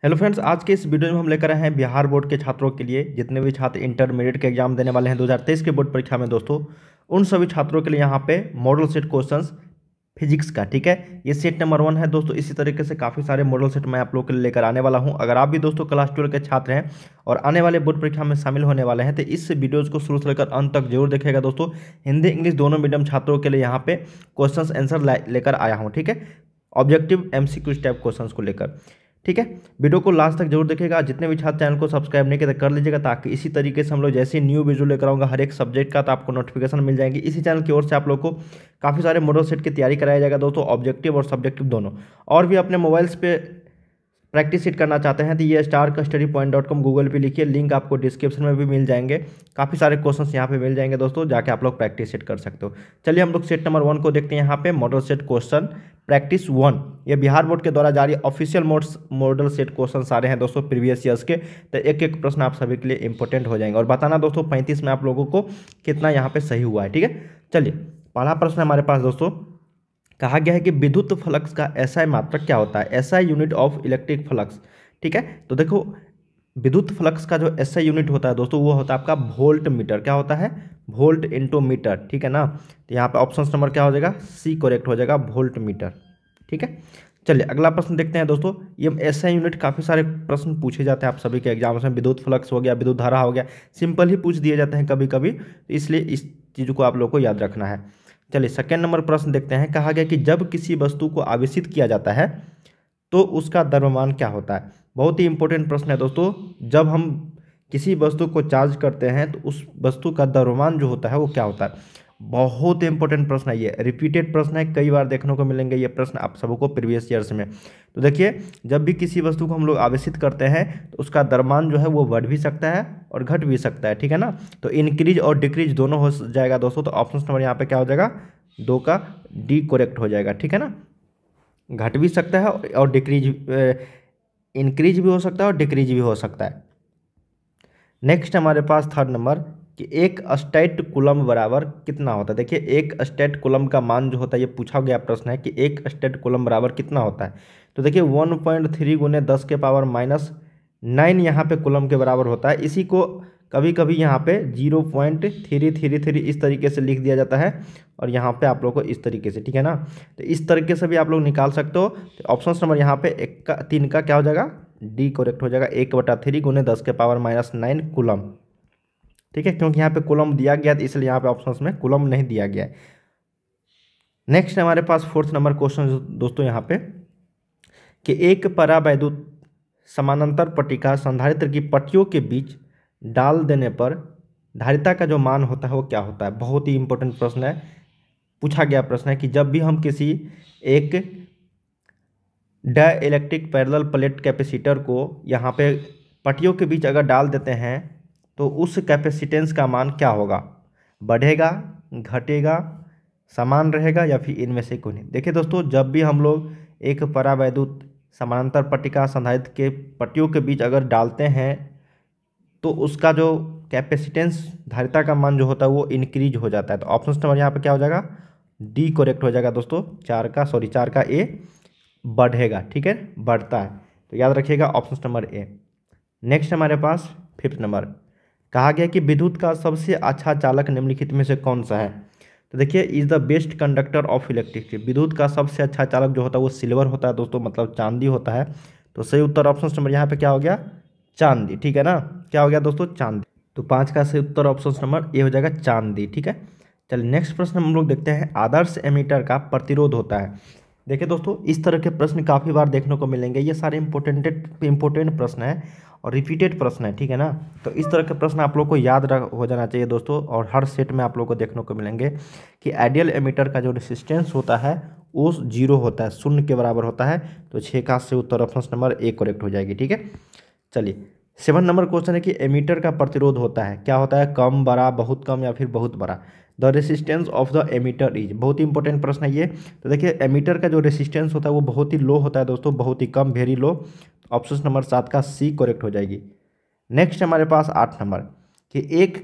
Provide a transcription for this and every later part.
Hello friends, आज के इस वीडियो में हम लेकर आए हैं बिहार बोर्ड के छात्रों के लिए। जितने भी छात्र इंटरमीडिएट के एग्जाम देने वाले हैं 2023 के बोर्ड परीक्षा में दोस्तों, उन सभी छात्रों के लिए यहाँ पे मॉडल सेट क्वेश्चंस फिजिक्स का, ठीक है, ये सेट नंबर 1 है दोस्तों। इसी तरीके से काफ़ी सारे मॉडल सेट मैं आप लोग के लिए लेकर आने वाला हूँ। अगर आप भी दोस्तों क्लास 12 के छात्र हैं और आने वाले बोर्ड परीक्षा में शामिल होने वाले हैं तो इस वीडियोज़ को शुरू से लेकर अंत तक जरूर देखिएगा दोस्तों। हिंदी इंग्लिश दोनों मीडियम छात्रों के लिए यहाँ पे क्वेश्चन आंसर लेकर आया हूँ, ठीक है, ऑब्जेक्टिव MCQ टाइप क्वेश्चन को लेकर, ठीक है। वीडियो को लास्ट तक जरूर देखिएगा। जितने भी छात्र चैनल को सब्सक्राइब नहीं किया तो कर लीजिएगा, ताकि इसी तरीके से हम लोग जैसे न्यू वीडियो लेकर आऊँगा हर एक सब्जेक्ट का तो आपको नोटिफिकेशन मिल जाएंगी। इसी चैनल की ओर से आप लोग को काफ़ी सारे मॉडल सेट की तैयारी कराया जाएगा दोस्तों, ऑब्जेक्टिव और सब्जेक्टिव दोनों। और भी अपने मोबाइल्स पे प्रैक्टिस शीट करना चाहते हैं तो ये starkstudypoint.com गूगल पे लिखिए, लिंक आपको डिस्क्रिप्शन में भी मिल जाएंगे। काफ़ी सारे क्वेश्चंस यहाँ पे मिल जाएंगे दोस्तों, जाके आप लोग प्रैक्टिस सेट कर सकते हो। चलिए हम लोग सेट नंबर 1 को देखते हैं। यहाँ पे मॉडल सेट क्वेश्चन प्रैक्टिस 1, ये बिहार बोर्ड के द्वारा जारी ऑफिशियल मॉडल सेट क्वेश्चन सारे हैं दोस्तों प्रीवियस ईयर्स के। तो एक एक प्रश्न आप सभी के लिए इंपॉर्टेंट हो जाएंगे और बताना दोस्तों 35 में आप लोगों को कितना यहाँ पे सही हुआ है, ठीक है। चलिए पहला प्रश्न हमारे पास दोस्तों, कहा गया है कि विद्युत फ्लक्स का SI मात्रक क्या होता है, SI unit of electric flux, ठीक है। तो देखो विद्युत फ्लक्स का जो SI यूनिट होता है दोस्तों वो होता है आपका वोल्ट मीटर। क्या होता है? वोल्ट इंटू मीटर, ठीक है ना। तो यहाँ पे ऑप्शन नंबर क्या हो जाएगा? C करेक्ट हो जाएगा, वोल्ट मीटर, ठीक है। चलिए अगला प्रश्न देखते हैं दोस्तों। ये SI यूनिट काफ़ी सारे प्रश्न पूछे जाते हैं आप सभी के एग्जाम्स में। विद्युत फ्लक्स हो गया, विद्युत धारा हो गया, सिंपल ही पूछ दिए जाते हैं कभी कभी, तो इसलिए इस चीज़ को आप लोग को याद रखना है। चलिए सेकेंड नंबर प्रश्न देखते हैं। कहा गया कि जब किसी वस्तु को आवेशित किया जाता है तो उसका द्रव्यमान क्या होता है। बहुत ही इंपॉर्टेंट प्रश्न है दोस्तों। जब हम किसी वस्तु को चार्ज करते हैं तो उस वस्तु का द्रव्यमान जो होता है वो क्या होता है। बहुत इंपॉर्टेंट प्रश्न है, ये रिपीटेड प्रश्न है, कई बार देखने को मिलेंगे ये प्रश्न आप सबको प्रीवियस ईयर्स में। तो देखिए जब भी किसी वस्तु को हम लोग आवेशित करते हैं तो उसका द्रव्यमान जो है वो बढ़ भी सकता है और घट भी सकता है, ठीक है ना। तो इंक्रीज और डिक्रीज दोनों हो जाएगा दोस्तों। तो ऑप्शन नंबर यहाँ पे क्या हो जाएगा? 2 का D करेक्ट हो जाएगा, ठीक है ना। घट भी सकता है और डिक्रीज, इंक्रीज भी हो सकता है और डिक्रीज भी हो सकता है। नेक्स्ट हमारे पास थर्ड नंबर कि एक स्टेट कूलम बराबर कितना होता है। देखिए एक स्टेट कूलम का मान जो होता है, ये पूछा गया प्रश्न है कि एक स्टेट कूलम बराबर कितना होता है। तो देखिए 1.3 गुने 10 के पावर -9 यहाँ पे कूलम के बराबर होता है। इसी को कभी कभी यहाँ पे 0.333 इस तरीके से लिख दिया जाता है और यहाँ पे आप लोग को इस तरीके से, ठीक है ना। तो इस तरीके से भी आप लोग निकाल सकते हो। तो ऑप्शन नंबर यहाँ पे 3 का क्या हो जाएगा? D करेक्ट हो जाएगा। 1/3 गुने 10 के पावर -9 कूलम, ठीक है, क्योंकि यहाँ पे कूलम दिया गया तो इसलिए यहाँ पे ऑप्शन में कूलम नहीं दिया गया है। नेक्स्ट हमारे पास फोर्थ नंबर क्वेश्चन दोस्तों यहाँ पे कि एक परावैद्युत समानांतर पट्टिका संधारित्र की पट्टियों के बीच डाल देने पर धारिता का जो मान होता है वो क्या होता है। बहुत ही इंपॉर्टेंट प्रश्न है, पूछा गया प्रश्न है कि जब भी हम किसी एक डाइलेक्ट्रिक पैरेलल प्लेट कैपेसिटर को यहाँ पे पट्टियों के बीच अगर डाल देते हैं तो उस कैपेसिटेंस का मान क्या होगा? बढ़ेगा, घटेगा, समान रहेगा या फिर इनमें से कोई नहीं। देखिए दोस्तों जब भी हम लोग एक परावैद्युत समानांतर पट्टिका संधारित्र के पट्टियों के बीच अगर डालते हैं तो उसका जो कैपेसिटेंस धारिता का मान जो होता है वो इंक्रीज हो जाता है। तो ऑप्शन नंबर यहाँ पे क्या हो जाएगा? D करेक्ट हो जाएगा दोस्तों। 4 का A बढ़ेगा, ठीक है, बढ़ता है। तो याद रखिएगा ऑप्शन नंबर A। नेक्स्ट हमारे पास फिफ्थ नंबर, कहा गया कि विद्युत का सबसे अच्छा चालक निम्नलिखित में से कौन सा है। तो देखिए is the best conductor of electricity. विद्युत का सबसे अच्छा चालक जो होता है वो सिल्वर होता है दोस्तों, मतलब चांदी होता है। तो सही उत्तर ऑप्शन नंबर यहाँ पे क्या हो गया? चांदी, ठीक है ना। क्या हो गया दोस्तों? चांदी। तो 5 का सही उत्तर ऑप्शन नंबर ए हो जाएगा, चांदी, ठीक है। चलिए नेक्स्ट प्रश्न हम लोग देखते हैं। आदर्श एमीटर का प्रतिरोध होता है। देखिए दोस्तों इस तरह के प्रश्न काफ़ी बार देखने को मिलेंगे। ये सारे इंपॉर्टेंट प्रश्न है और रिपीटेड प्रश्न है, ठीक है ना। तो इस तरह के प्रश्न आप लोग को याद हो जाना चाहिए दोस्तों। और हर सेट में आप लोग को देखने को मिलेंगे कि आइडियल एमीटर का जो रेसिस्टेंस होता है वो 0 होता है, 0 के बराबर होता है। तो 6 का से उत्तर ऑप्शन नंबर ए करेक्ट हो जाएगी, ठीक है। चलिए 7 नंबर क्वेश्चन है कि एमीटर का प्रतिरोध होता है, क्या होता है? कम, बड़ा, बहुत कम या फिर बहुत बड़ा। The resistance of the ammeter is, बहुत ही इंपॉर्टेंट प्रश्न है ये। तो देखिए एमीटर का जो रेसिस्टेंस होता है वो बहुत ही लो होता है दोस्तों, बहुत ही कम, वेरी लो। ऑप्शन नंबर 7 का C करेक्ट हो जाएगी। नेक्स्ट हमारे पास 8 नंबर कि 1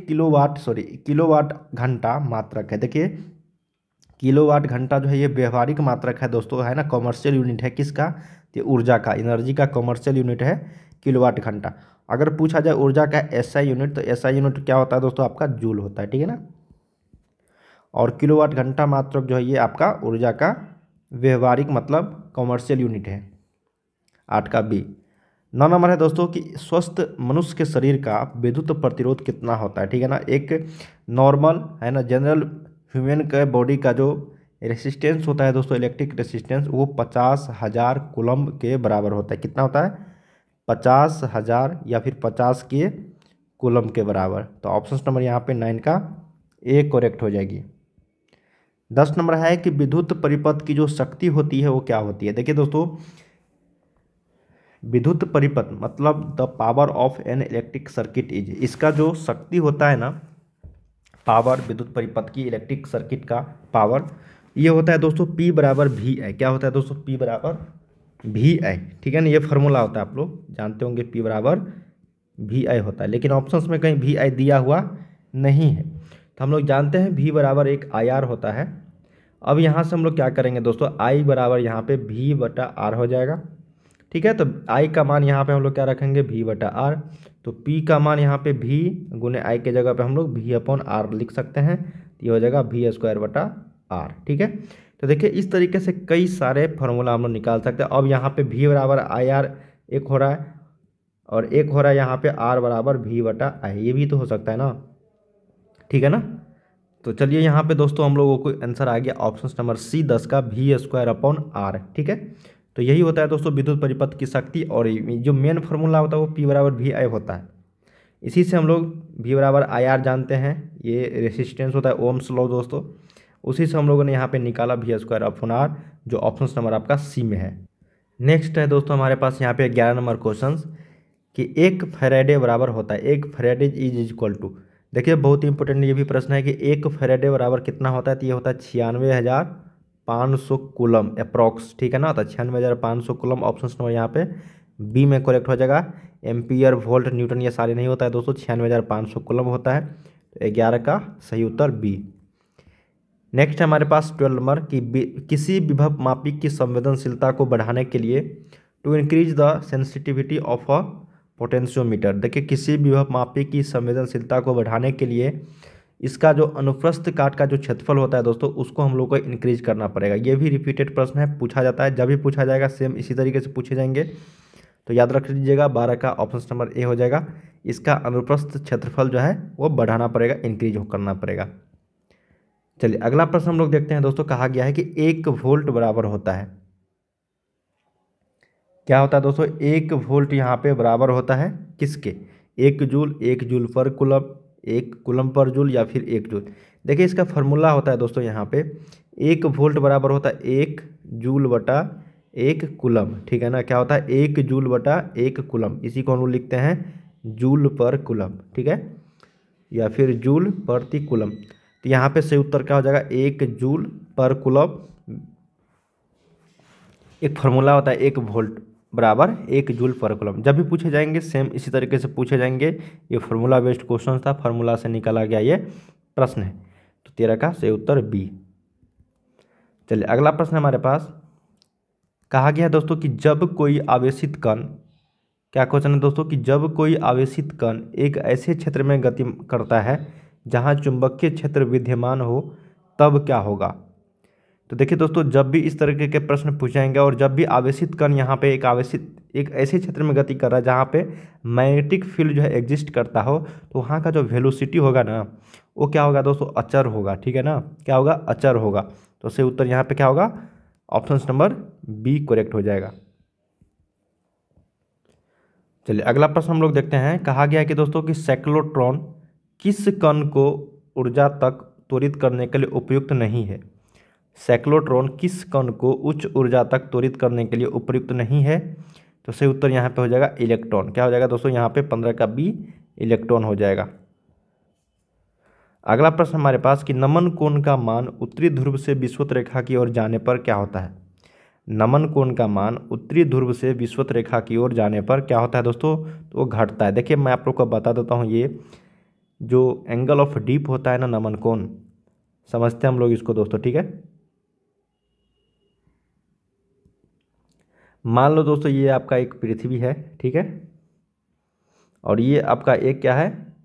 किलोवाट घंटा मात्रक है। देखिए किलोवाट घंटा जो है ये व्यवहारिक मात्रक है दोस्तों, है ना, कॉमर्शियल यूनिट है किसका, ये ऊर्जा का, एनर्जी का कॉमर्शियल यूनिट है किलोवाट घंटा। अगर पूछा जाए ऊर्जा का एसआई यूनिट, तो एसआई यूनिट क्या होता है दोस्तों, आपका जूल होता है, ठीक है ना। और किलोवाट घंटा मात्रक जो है ये आपका ऊर्जा का व्यवहारिक मतलब कॉमर्शियल यूनिट है। 8 का बी। 9 नंबर है दोस्तों कि स्वस्थ मनुष्य के शरीर का विद्युत प्रतिरोध कितना होता है, ठीक है ना। एक नॉर्मल, है ना, जनरल ह्यूमन के बॉडी का जो रेसिस्टेंस होता है दोस्तों, इलेक्ट्रिक रेसिस्टेंस, वो 50,000 कूलम के बराबर होता है। कितना होता है, 50,000 या फिर 50 के कूलम के बराबर। तो ऑप्शन नंबर यहाँ पे 9 का ए करेक्ट हो जाएगी। 10 नंबर है कि विद्युत परिपथ की जो शक्ति होती है वो क्या होती है। देखिए दोस्तों, विद्युत परिपथ मतलब the power of an electric circuit is, इसका जो शक्ति होता है ना, पावर, विद्युत परिपथ की इलेक्ट्रिक सर्किट का पावर, ये होता है दोस्तों P बराबर वी आई। क्या होता है दोस्तों, P बराबर वी आई, ठीक है ना। ये फार्मूला होता है, आप लोग जानते होंगे, P बराबर वी आई होता है, लेकिन ऑप्शंस में कहीं वी आई दिया हुआ नहीं है। तो हम लोग जानते हैं V बराबर एक आई आर होता है। अब यहाँ से हम लोग क्या करेंगे दोस्तों, I बराबर यहाँ पे V बटा आर हो जाएगा, ठीक है। तो I का मान यहाँ पे हम लोग क्या रखेंगे, V बटा आर। तो P का मान यहाँ पे V गुने I के जगह पे हम लोग V अपॉन आर लिख सकते हैं। तो ये हो जाएगा V स्क्वायर बटा आर, ठीक है। तो देखिए इस तरीके से कई सारे फार्मूला हम लोग निकाल सकते हैं। अब यहाँ पे V बराबर आई आर एक हो रहा है, और एक हो रहा है यहाँ पे R बराबर V बटा आई, ये भी तो हो सकता है ना, ठीक है ना। तो चलिए यहाँ पे दोस्तों हम लोगों को आंसर आ गया ऑप्शन नंबर सी 10 का V स्क्वायर अपॉन आर, ठीक है। तो यही होता है दोस्तों विद्युत परिपथ की शक्ति, और जो मेन फार्मूला होता है वो P बराबर वी आई होता है। इसी से हम लोग V बराबर आई आर जानते हैं, ये रेसिस्टेंस होता है, ओम्स लॉ दोस्तों। उसी से हम लोगों ने यहाँ पे निकाला V स्क्वायर अपॉन आर, जो ऑप्शन नंबर आपका सी में है। नेक्स्ट है दोस्तों हमारे पास यहाँ पे 11 नंबर क्वेश्चन कि 1 फैराडे बराबर होता है, 1 फैराडे इज इक्वल टू। देखिए बहुत ही इंपॉर्टेंट ये भी प्रश्न है कि 1 फैराडे बराबर कितना होता है, तो ये होता है 96,500 कूलम अप्रॉक्स, ठीक है ना। तो 96,500 कूलम ऑप्शन नंबर यहाँ पे बी में करेक्ट हो जाएगा। एम्पियर, वोल्ट, न्यूटन ये सारे नहीं होता है दोस्तों, 96,500 कूलम होता है। तो 11 का सही उत्तर बी। नेक्स्ट है हमारे पास 12 नंबर कि किसी विभव मापी की संवेदनशीलता को बढ़ाने के लिए, to increase the sensitivity of a potentiometer. देखिए किसी विभव मापी की संवेदनशीलता को बढ़ाने के लिए इसका जो अनुप्रस्थ काट का जो क्षेत्रफल होता है दोस्तों, उसको हम लोग को इंक्रीज करना पड़ेगा। ये भी रिपीटेड प्रश्न है, पूछा जाता है, जब भी पूछा जाएगा सेम इसी तरीके से पूछे जाएंगे। तो याद रख लीजिएगा 12 का ऑप्शन नंबर ए हो जाएगा। इसका अनुप्रस्थ क्षेत्रफल जो है वो बढ़ाना पड़ेगा, इंक्रीज करना पड़ेगा। चलिए अगला प्रश्न हम लोग देखते हैं दोस्तों। कहा गया है कि 1 वोल्ट बराबर होता है, क्या होता है दोस्तों, 1 वोल्ट यहाँ पे बराबर होता है किसके, 1 जूल, 1 जूल पर कूलम, 1 कूलम पर जूल, या फिर 1 जूल। देखिए इसका फार्मूला होता है दोस्तों यहाँ पे 1 वोल्ट बराबर होता है 1 जूल बटा 1 कूलम, ठीक है ना। क्या होता है, 1 जूल बटा 1 कूलम, इसी को हम लोग लिखते हैं जूल पर कूलम, ठीक है, या फिर जूल प्रति कूलम। तो यहाँ पे सही उत्तर क्या हो जाएगा, 1 जूल पर कूलम। एक फार्मूला होता है 1 वोल्ट बराबर 1 जूल पर कूलम। जब भी पूछे जाएंगे सेम इसी तरीके से पूछे जाएंगे। ये फार्मूला बेस्ड क्वेश्चन था, फार्मूला से निकाला गया ये प्रश्न है। तो 13 का सही उत्तर बी। चलिए अगला प्रश्न हमारे पास। कहा गया है दोस्तों कि जब कोई आवेशित कण, क्या क्वेश्चन है दोस्तों, कि जब कोई आवेशित कण एक ऐसे क्षेत्र में गति करता है जहाँ चुंबकीय क्षेत्र विद्यमान हो, तब क्या होगा। तो देखिए दोस्तों जब भी इस तरीके के प्रश्न पूछे जाएंगे, और जब भी आवेशित कण यहाँ पे एक ऐसे क्षेत्र में गति कर रहा है जहाँ पे मैग्नेटिक फील्ड जो है एग्जिस्ट करता हो, तो वहाँ का जो वेलोसिटी होगा ना, वो क्या होगा दोस्तों, अचर होगा, ठीक है ना। क्या होगा, अचर होगा। तो सही उत्तर यहाँ पे क्या होगा, ऑप्शन नंबर बी करेक्ट हो जाएगा। चलिए अगला प्रश्न हम लोग देखते हैं। कहा गया है कि दोस्तों कि साइक्लोट्रॉन किस कण को ऊर्जा तक त्वरित करने के लिए उपयुक्त नहीं है। साइक्लोट्रॉन किस कण को उच्च ऊर्जा तक त्वरित करने के लिए उपयुक्त नहीं है। तो सही उत्तर यहाँ पे हो जाएगा इलेक्ट्रॉन। क्या हो जाएगा दोस्तों, यहाँ पे 15 का बी इलेक्ट्रॉन हो जाएगा। अगला प्रश्न हमारे पास कि नमन कोण का मान उत्तरी ध्रुव से विषुवत रेखा की ओर जाने पर क्या होता है। नमन कोण का मान उत्तरी ध्रुव से विषुवत रेखा की ओर जाने पर क्या होता है दोस्तों, तो वो घटता है। देखिए मैं आप लोग को बता देता हूँ, ये जो एंगल ऑफ डीप होता है ना नमन कोण, समझते हैं हम लोग इसको दोस्तों, ठीक है। मान लो दोस्तों ये आपका एक पृथ्वी है, ठीक है, और ये आपका एक क्या है,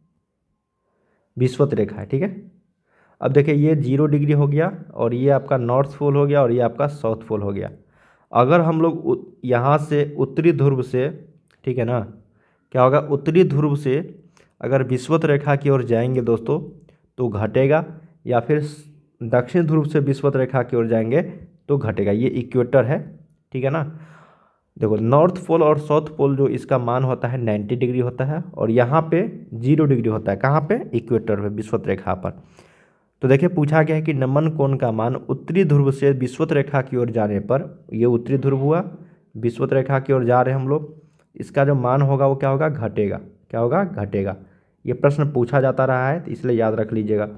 विषुवत रेखा है, ठीक है। अब देखिए ये 0 डिग्री हो गया और ये आपका नॉर्थ पोल हो गया और ये आपका साउथ पोल हो गया। अगर हम लोग यहाँ से उत्तरी ध्रुव से, ठीक है ना, क्या होगा, उत्तरी ध्रुव से अगर विषुवत रेखा की ओर जाएंगे दोस्तों तो घटेगा, या फिर दक्षिण ध्रुव से विषुवत रेखा की ओर जाएंगे तो घटेगा। ये इक्वेटर है, ठीक है ना। देखो नॉर्थ पोल और साउथ पोल जो इसका मान होता है 90 डिग्री होता है, और यहाँ पे 0 डिग्री होता है। कहाँ पे, इक्वेटर पे, विषुवत रेखा पर। तो देखिए पूछा गया है कि नमन कोण का मान उत्तरी ध्रुव से विषुवत रेखा की ओर जाने पर, ये उत्तरी ध्रुव हुआ, विषुवत रेखा की ओर जा रहे हैं हम लोग, इसका जो मान होगा वो क्या होगा, घटेगा। क्या होगा, घटेगा। ये प्रश्न पूछा जाता रहा है तो इसलिए याद रख लीजिएगा।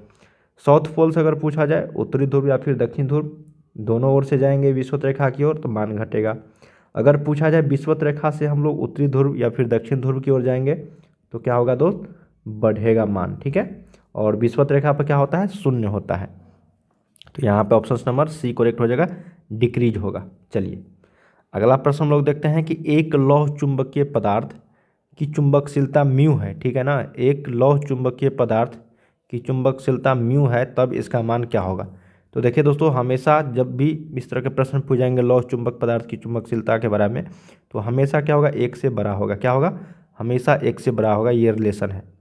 साउथ पोल से अगर पूछा जाए, उत्तरी ध्रुव या फिर दक्षिण ध्रुव, दोनों ओर से जाएंगे विषुवत रेखा की ओर तो मान घटेगा। अगर पूछा जाए विषुवत रेखा से हम लोग उत्तरी ध्रुव या फिर दक्षिण ध्रुव की ओर जाएंगे तो क्या होगा दोस्त, बढ़ेगा मान, ठीक है। और विषुवत रेखा पर क्या होता है, शून्य होता है। तो यहाँ पे ऑप्शन नंबर सी करेक्ट हो जाएगा, डिक्रीज होगा। चलिए अगला प्रश्न हम लोग देखते हैं कि एक लौह चुंबकीय पदार्थ की चुंबकशीलता म्यू है, ठीक है ना। एक लौह चुंबकीय पदार्थ की चुंबकशीलता म्यू है, तब इसका मान क्या होगा। तो देखिए दोस्तों, हमेशा जब भी इस तरह के प्रश्न पूछ जाएंगे लौह चुंबक पदार्थ की चुंबकशीलता के बारे में, तो हमेशा क्या होगा, एक से बड़ा होगा। क्या होगा, हमेशा एक से बड़ा होगा, ये रिलेशन है।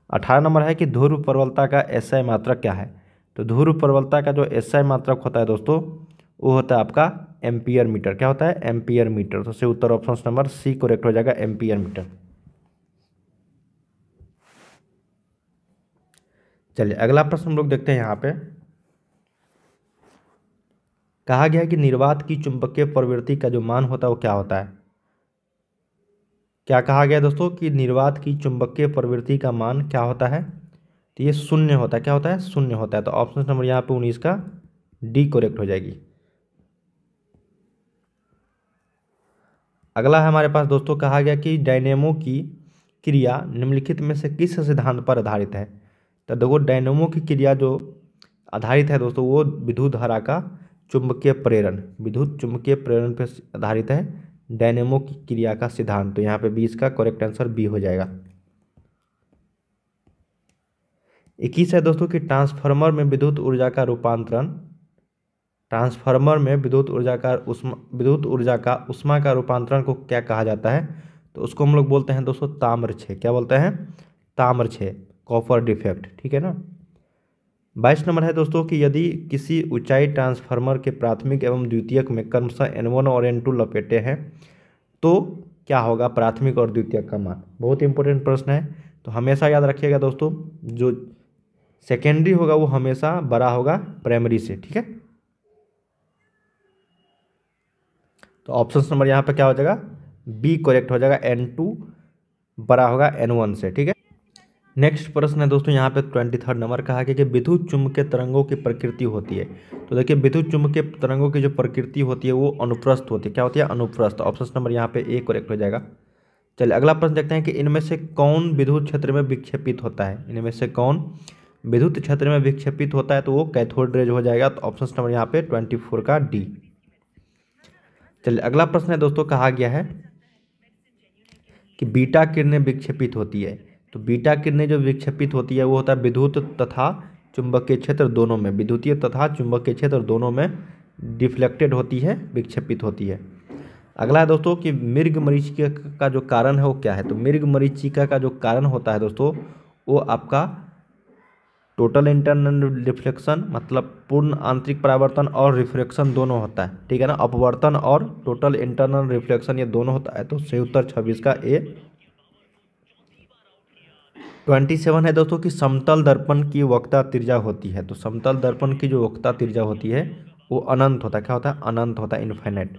18 नंबर है कि ध्रुव प्रबलता का एसआई मात्रक क्या है। तो ध्रुव प्रबलता का जो एसआई मात्रक होता है दोस्तों, वो होता है आपका एम्पियर मीटर। क्या होता है, एम्पियर मीटर। तो सही उत्तर ऑप्शन नंबर सी करेक्ट हो जाएगा, एम्पियर मीटर। चलिए अगला प्रश्न हम लोग देखते हैं। यहाँ पे कहा गया है कि निर्वात की चुंबकीय प्रवृत्ति का जो मान होता है वो क्या होता है। क्या कहा गया दोस्तों कि निर्वात की चुंबकीय प्रवृत्ति का मान क्या होता है। तो ये शून्य होता है। क्या होता है, शून्य होता है। तो ऑप्शन नंबर यहाँ पे 19 का डी करेक्ट हो जाएगी। अगला है हमारे पास दोस्तों, कहा गया कि डायनेमो की क्रिया निम्नलिखित में से किस सिद्धांत पर आधारित है। तो देखो डायनेमो की क्रिया जो आधारित है दोस्तों, वो विद्युत धारा का चुंबकीय प्रेरण, विद्युत चुंबकीय प्रेरण पर आधारित है डायनेमो की क्रिया का सिद्धांत। तो यहाँ पे 20 का करेक्ट आंसर बी हो जाएगा। 21 है दोस्तों कि ट्रांसफार्मर में विद्युत ऊर्जा का रूपांतरण, ट्रांसफार्मर में विद्युत ऊर्जा का ऊष्मा का रूपांतरण को क्या कहा जाता है। तो उसको हम लोग बोलते हैं दोस्तों ताम्रक्षय। क्या बोलते हैं, ताम्रक्षय, कॉपर डिफेक्ट, ठीक है ना। 22 नंबर है दोस्तों कि यदि किसी ऊंचाई ट्रांसफार्मर के प्राथमिक एवं द्वितीयक में क्रमशः N1 और N2 लपेटे हैं तो क्या होगा प्राथमिक और द्वितीयक का मान। बहुत इंपॉर्टेंट प्रश्न है, तो हमेशा याद रखिएगा दोस्तों, जो सेकेंडरी होगा वो हमेशा बड़ा होगा प्राइमरी से, ठीक है। तो ऑप्शन नंबर यहाँ पे क्या हो जाएगा, बी करेक्ट हो जाएगा, N2 बड़ा होगा N1 से, ठीक है। नेक्स्ट प्रश्न है दोस्तों, यहाँ पे 23 नंबर कहा गया कि विद्युत चुम्बकीय तरंगों की प्रकृति होती है। तो देखिए विद्युत चुम्बकीय तरंगों की जो प्रकृति होती है वो अनुप्रस्थ होती है। क्या होती है, अनुप्रस्थ। ऑप्शन नंबर यहाँ पे ए करेक्ट हो जाएगा। चलिए अगला प्रश्न देखते हैं कि इनमें से कौन विद्युत क्षेत्र में विक्षेपित होता है। इनमें से कौन विद्युत क्षेत्र में विक्षेपित होता है, तो वो कैथोड रेज हो जाएगा। तो ऑप्शन नंबर यहाँ पे 24 का डी। चलिए अगला प्रश्न है दोस्तों, कहा गया है कि बीटा किरणें विक्षेपित होती है। तो बीटा किरणें जो विक्षेपित होती है वो होता है विद्युत तथा चुंबकीय क्षेत्र दोनों में, विद्युतीय तथा चुंबकीय क्षेत्र दोनों में डिफ्लेक्टेड होती है, विक्षेपित होती है। अगला है दोस्तों कि मृग मरीचिका का जो कारण है वो क्या है। तो मृग मरीचिका का जो कारण होता है दोस्तों, वो आपका टोटल इंटरनल रिफ्लेक्शन, मतलब पूर्ण आंतरिक परावर्तन और रिफ्लेक्शन दोनों होता है, ठीक है ना। अपवर्तन और टोटल इंटरनल रिफ्लेक्शन ये दोनों होता है। तो सही उत्तर 26 का ए। 27 है दोस्तों कि समतल दर्पण की वक्रता त्रिज्या होती है। तो समतल दर्पण की जो वक्रता त्रिज्या होती है वो अनंत होता है। क्या होता है, अनंत होता है, इनफाइनाइट।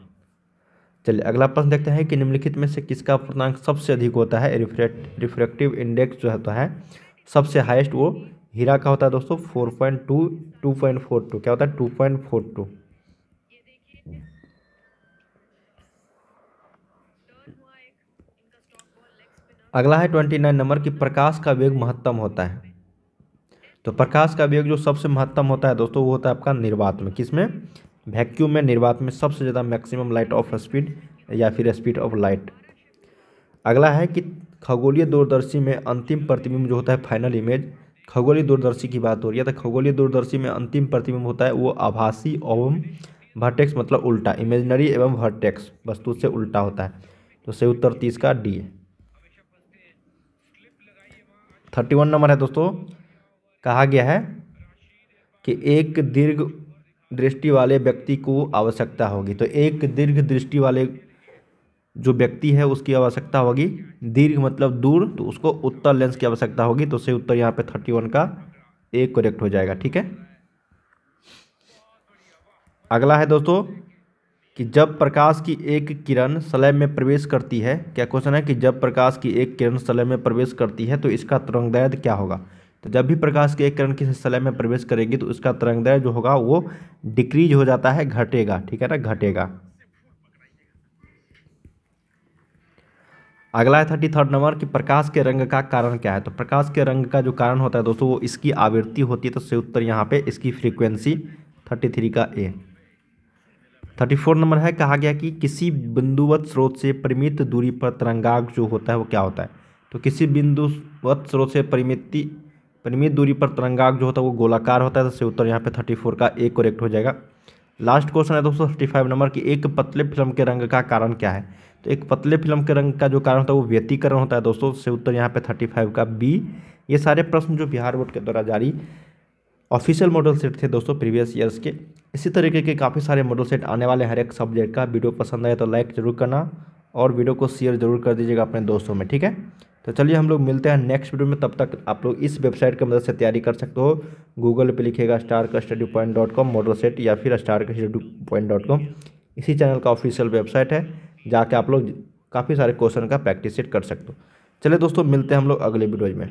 चलिए अगला प्रश्न देखते हैं कि निम्नलिखित में से किसका अपूर्णांक सबसे अधिक होता है। रिफ्रैक्टिव इंडेक्स जो होता है सबसे हाईएस्ट वो हीरा का होता है दोस्तों, 2.42। क्या होता है, 2.42। अगला है 29 नंबर की प्रकाश का वेग महत्तम होता है। तो प्रकाश का वेग जो सबसे महत्तम होता है दोस्तों वो होता है आपका निर्वात में। किसमें? वैक्यूम में, निर्वात में सबसे ज़्यादा मैक्सिमम लाइट ऑफ स्पीड या फिर स्पीड ऑफ लाइट। अगला है कि खगोलीय दूरदर्शी में अंतिम प्रतिबिंब जो होता है फाइनल इमेज, खगोलीय दूरदर्शी की बात हो रही है, तो खगोलीय दूरदर्शी में अंतिम प्रतिबिंब होता है वो आभासी एवं वर्टेक्स मतलब उल्टा, इमेजिनरी एवं वर्टेक्स वस्तु से उल्टा होता है। तो सही उत्तर 30 का डी है। 31 नंबर है दोस्तों, कहा गया है कि एक दीर्घ दृष्टि वाले व्यक्ति को आवश्यकता होगी। तो एक दीर्घ दृष्टि वाले जो व्यक्ति है उसकी आवश्यकता होगी, दीर्घ मतलब दूर, तो उसको उत्तल लेंस की आवश्यकता होगी। तो सही उत्तर यहाँ पे 31 का ए करेक्ट हो जाएगा। ठीक है। अगला है दोस्तों कि जब प्रकाश की एक किरण स्लैब में प्रवेश करती है, क्या क्वेश्चन है कि जब प्रकाश की एक किरण स्लैब में प्रवेश करती है तो इसका तरंगदैर्घ्य क्या होगा। तो जब भी प्रकाश की एक किरण किसी स्लैब में प्रवेश करेगी तो इसका तरंगदैर्घ्य जो होगा वो डिक्रीज हो जाता है, घटेगा। ठीक है ना, घटेगा। अगला है 33 नंबर कि प्रकाश के रंग का कारण क्या है। तो प्रकाश के रंग का जो कारण होता है दोस्तों वो इसकी आवृत्ति होती है। तो सही उत्तर यहाँ पे इसकी फ्रीक्वेंसी 33 का ए। 34 नंबर है, कहा गया कि किसी बिंदुवत स्रोत से परिमित दूरी पर तरंगांक जो होता है वो क्या होता है। तो किसी बिंदुवत स्रोत से परिमित दूरी पर तरंगांक जो होता है वो गोलाकार होता है। तो सही उत्तर यहाँ पे 34 का ए करेक्ट हो जाएगा। लास्ट क्वेश्चन है दोस्तों 35 नंबर की एक पतले फिल्म के रंग का कारण क्या है। तो एक पतले फिल्म के रंग का जो कारण होता है वो व्यतिकरण होता है दोस्तों। से उत्तर यहाँ पे 35 का बी। ये सारे प्रश्न जो बिहार बोर्ड के द्वारा जारी ऑफिशियल मॉडल सेट थे दोस्तों प्रीवियस ईयर्स के। इसी तरीके के काफ़ी सारे मॉडल सेट आने वाले हर एक सब्जेक्ट का। वीडियो पसंद आए तो लाइक जरूर करना और वीडियो को शेयर जरूर कर दीजिएगा अपने दोस्तों में। ठीक है, तो चलिए हम लोग मिलते हैं नेक्स्ट वीडियो में। तब तक आप लोग इस वेबसाइट की मदद से तैयारी कर सकते हो। गूगल पे लिखिएगा starkastudypoint.com मॉडल सेट या फिर starkastudypoint.com। इसी चैनल का ऑफिशियल वेबसाइट है, जाके आप लोग काफ़ी सारे क्वेश्चन का प्रैक्टिस सेट कर सकते हो। चलिए दोस्तों मिलते हैं हम लोग अगले वीडियो में।